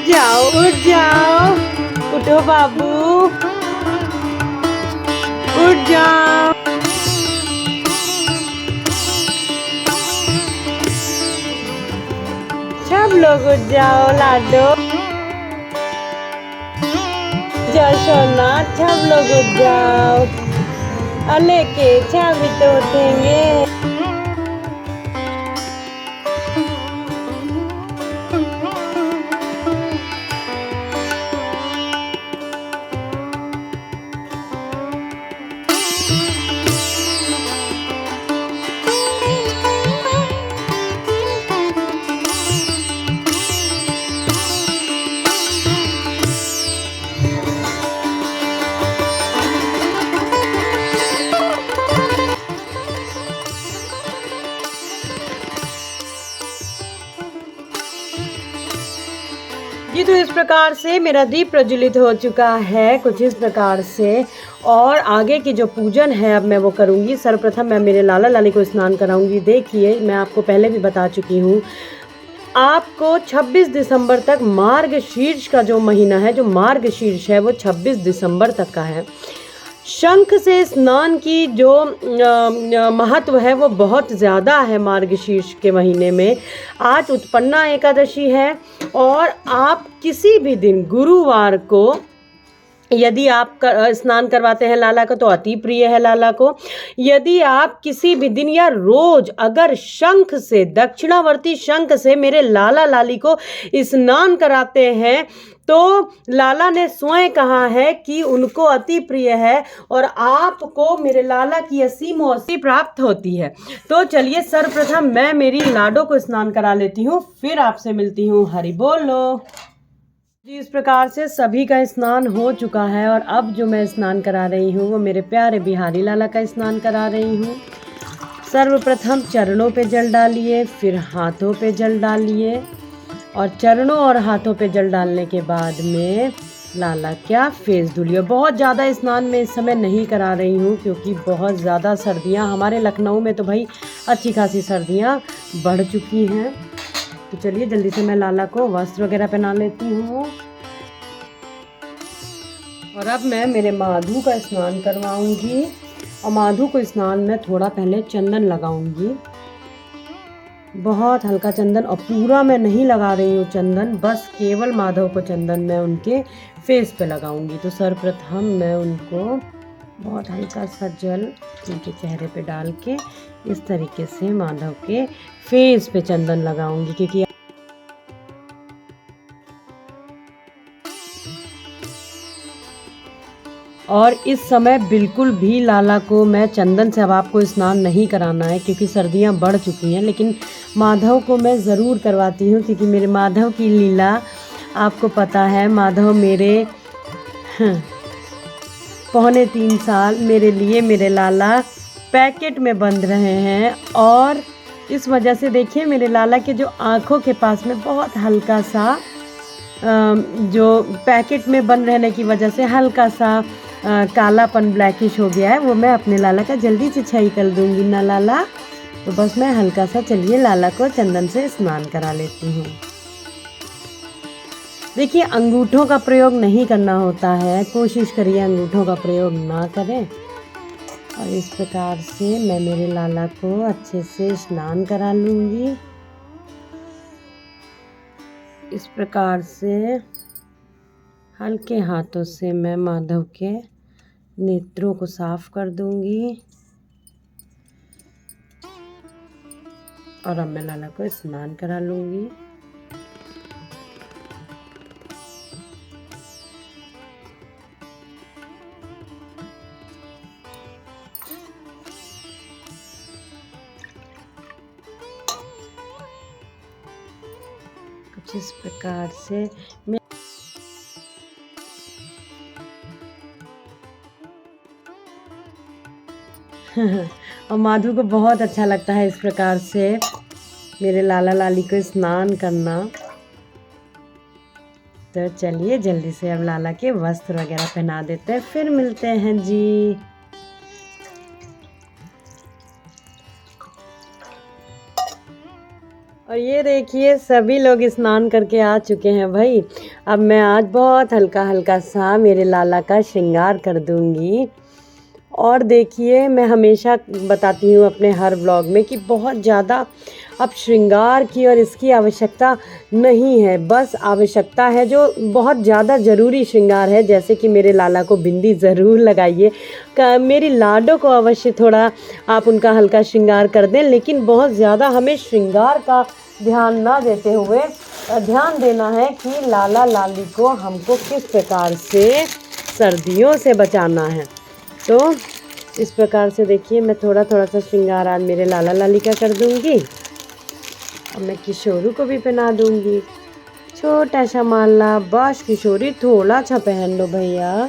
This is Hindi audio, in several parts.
उठ जाओ, उठो बाबू, उठ जाओ। सब लोग उठ जाओ लाडो, सोना, सब लोग उठ जाओ। अले के भी तो उठेंगे। जी तो इस प्रकार से मेरा दीप प्रज्वलित हो चुका है, कुछ इस प्रकार से। और आगे की जो पूजन है अब मैं वो करूँगी। सर्वप्रथम मैं मेरे लाला लाली को स्नान कराऊंगी। देखिए मैं आपको पहले भी बता चुकी हूँ, आपको 26 दिसंबर तक मार्गशीर्ष का जो महीना है, जो मार्गशीर्ष है वो 26 दिसंबर तक का है। शंख से स्नान की जो महत्व है वो बहुत ज़्यादा है मार्गशीर्ष के महीने में। आज उत्पन्ना एकादशी है और आप किसी भी दिन गुरुवार को यदि आप स्नान करवाते हैं लाला को तो अति प्रिय है लाला को। यदि आप किसी भी दिन या रोज अगर शंख से, दक्षिणावर्ती शंख से मेरे लाला लाली को स्नान कराते हैं तो लाला ने स्वयं कहा है कि उनको अति प्रिय है और आपको मेरे लाला की असीम आशीष प्राप्त होती है। तो चलिए सर्वप्रथम मैं मेरी लाडो को स्नान करा लेती हूँ, फिर आपसे मिलती हूँ। हरि बोलो जी। इस प्रकार से सभी का स्नान हो चुका है और अब जो मैं स्नान करा रही हूँ वो मेरे प्यारे बिहारी लाला का स्नान करा रही हूँ। सर्वप्रथम चरणों पे जल डालिए, फिर हाथों पे जल डालिए और चरणों और हाथों पे जल डालने के बाद में लाला क्या फेस धुलिए। बहुत ज़्यादा स्नान में इस समय नहीं करा रही हूँ क्योंकि बहुत ज़्यादा सर्दियाँ हमारे लखनऊ में तो भाई अच्छी खासी सर्दियाँ बढ़ चुकी हैं। तो चलिए जल्दी से मैं लाला को वस्त्र वगैरह पहना लेती हूँ। और अब मैं मेरे माधु का स्नान करवाऊंगी और माधु को स्नान में थोड़ा पहले चंदन लगाऊंगी, बहुत हल्का चंदन, और पूरा मैं नहीं लगा रही हूँ चंदन, बस केवल माधव को चंदन मैं उनके फेस पे लगाऊंगी। तो सर्वप्रथम मैं उनको बहुत हल्का सा जल उनके चेहरे पे डाल के इस तरीके से माधव के फेस पे चंदन लगाऊंगी, क्योंकि और इस समय बिल्कुल भी लाला को मैं चंदन से अब आपको स्नान नहीं कराना है क्योंकि सर्दियां बढ़ चुकी हैं, लेकिन माधव को मैं ज़रूर करवाती हूँ क्योंकि मेरे माधव की लीला आपको पता है। माधव मेरे 3.25 साल मेरे लिए मेरे लाला पैकेट में बंद रहे हैं और इस वजह से देखिए मेरे लाला के जो आँखों के पास में बहुत हल्का सा जो पैकेट में बंद रहने की वजह से हल्का सा कालापन ब्लैकिश हो गया है, वो मैं अपने लाला का जल्दी से छाई कर दूंगी ना लाला। तो बस मैं हल्का सा चलिए लाला को चंदन से स्नान करा लेती हूँ। देखिए अंगूठों का प्रयोग नहीं करना होता है, कोशिश करिए अंगूठों का प्रयोग ना करें। और इस प्रकार से मैं मेरे लाला को अच्छे से स्नान करा लूँगी। इस प्रकार से हल्के हाथों से मैं माधव के नेत्रों को साफ कर दूंगी और अब मैं लाला को स्नान करा लूंगी। कुछ इस प्रकार से मैं और माधु को बहुत अच्छा लगता है इस प्रकार से मेरे लाला लाली को स्नान करना। तो चलिए जल्दी से अब लाला के वस्त्र वगैरह पहना देते हैं, फिर मिलते हैं जी। और ये देखिए सभी लोग स्नान करके आ चुके हैं भाई। अब मैं आज बहुत हल्का हल्का सा मेरे लाला का श्रृंगार कर दूंगी। और देखिए मैं हमेशा बताती हूँ अपने हर व्लॉग में कि बहुत ज़्यादा अब श्रृंगार की और इसकी आवश्यकता नहीं है। बस आवश्यकता है जो बहुत ज़्यादा ज़रूरी श्रृंगार है, जैसे कि मेरे लाला को बिंदी ज़रूर लगाइए, मेरी लाडो को अवश्य थोड़ा आप उनका हल्का श्रृंगार कर दें, लेकिन बहुत ज़्यादा हमें श्रृंगार का ध्यान ना देते हुए ध्यान देना है कि लाला लाली को हमको किस प्रकार से सर्दियों से बचाना है। तो इस प्रकार से देखिए मैं थोड़ा थोड़ा सा श्रृंगार आज मेरे लाला लाली का कर दूंगी। अब मैं किशोरू को भी पहना दूंगी छोटा सा माला। बस किशोरी थोड़ा सा पहन लो भैया।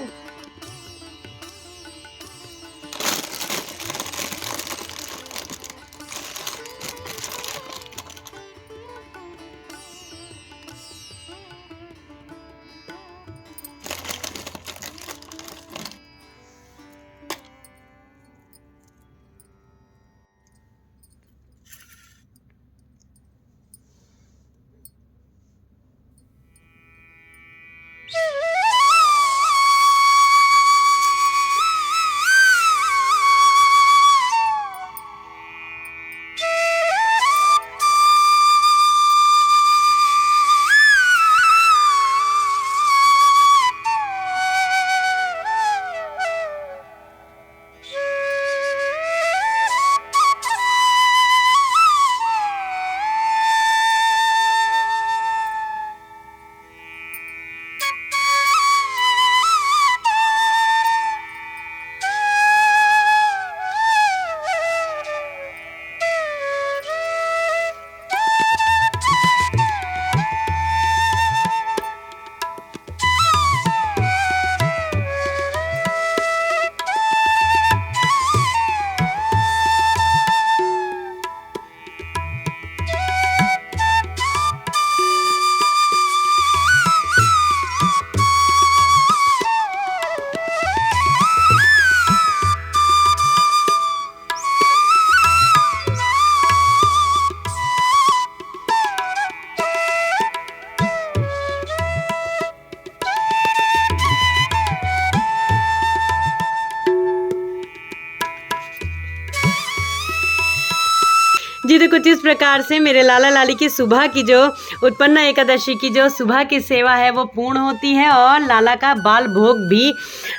जी तो कुछ इस प्रकार से मेरे लाला लाली की सुबह की जो उत्पन्ना एकादशी की जो सुबह की सेवा है वो पूर्ण होती है और लाला का बाल भोग भी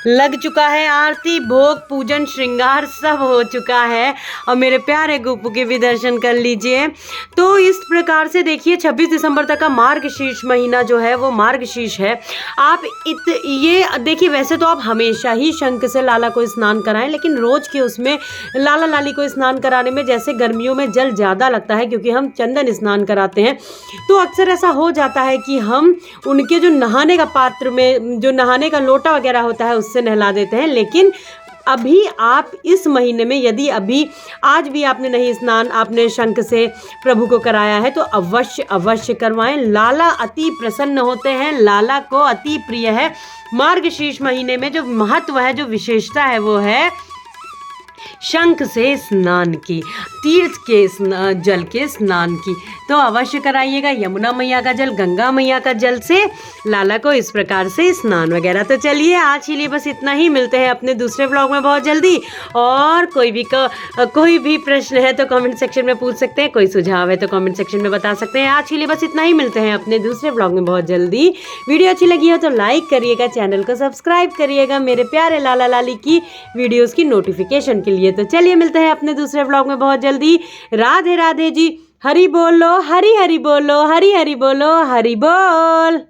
लग चुका है। आरती भोग पूजन श्रृंगार सब हो चुका है और मेरे प्यारे गोपू के भी दर्शन कर लीजिए। तो इस प्रकार से देखिए 26 दिसंबर तक का मार्गशीर्ष महीना जो है वो मार्गशीर्ष है। आप ये देखिए वैसे तो आप हमेशा ही शंख से लाला को स्नान कराएं, लेकिन रोज के उसमें लाला लाली को स्नान कराने में जैसे गर्मियों में जल ज़्यादा लगता है क्योंकि हम चंदन स्नान कराते हैं, तो अक्सर ऐसा हो जाता है कि हम उनके जो नहाने का पात्र में जो नहाने का लोटा वगैरह होता है उससे नहला देते हैं। लेकिन अभी आप इस महीने में यदि अभी आज भी आपने नहीं स्नान आपने शंख से प्रभु को कराया है तो अवश्य अवश्य करवाएं। लाला अति प्रसन्न होते हैं, लाला को अति प्रिय है। मार्गशीर्ष महीने में जो महत्व है, जो विशेषता है वो है शंख से स्नान की, तीर्थ के जल के स्नान की। तो अवश्य कराइएगा यमुना मैया का जल, गंगा मैया का जल से लाला को इस प्रकार से स्नान वगैरह। तो चलिए आज के लिए बस इतना ही, मिलते हैं अपने दूसरे ब्लॉग में बहुत जल्दी। और कोई भी प्रश्न है तो कमेंट सेक्शन में पूछ सकते हैं, कोई सुझाव है तो कमेंट सेक्शन में बता सकते हैं। आज के लिए बस इतना ही, मिलते हैं अपने दूसरे ब्लॉग में बहुत जल्दी। वीडियो अच्छी लगी हो तो लाइक करिएगा, चैनल को सब्सक्राइब करिएगा मेरे प्यारे लाला लाली की वीडियोज़ की नोटिफिकेशन के लिए। तो चलिए मिलते हैं अपने दूसरे व्लॉग में बहुत जल्दी। राधे राधे जी, हरि बोलो, हरि हरि बोलो, हरि हरि बोलो, हरि बोल।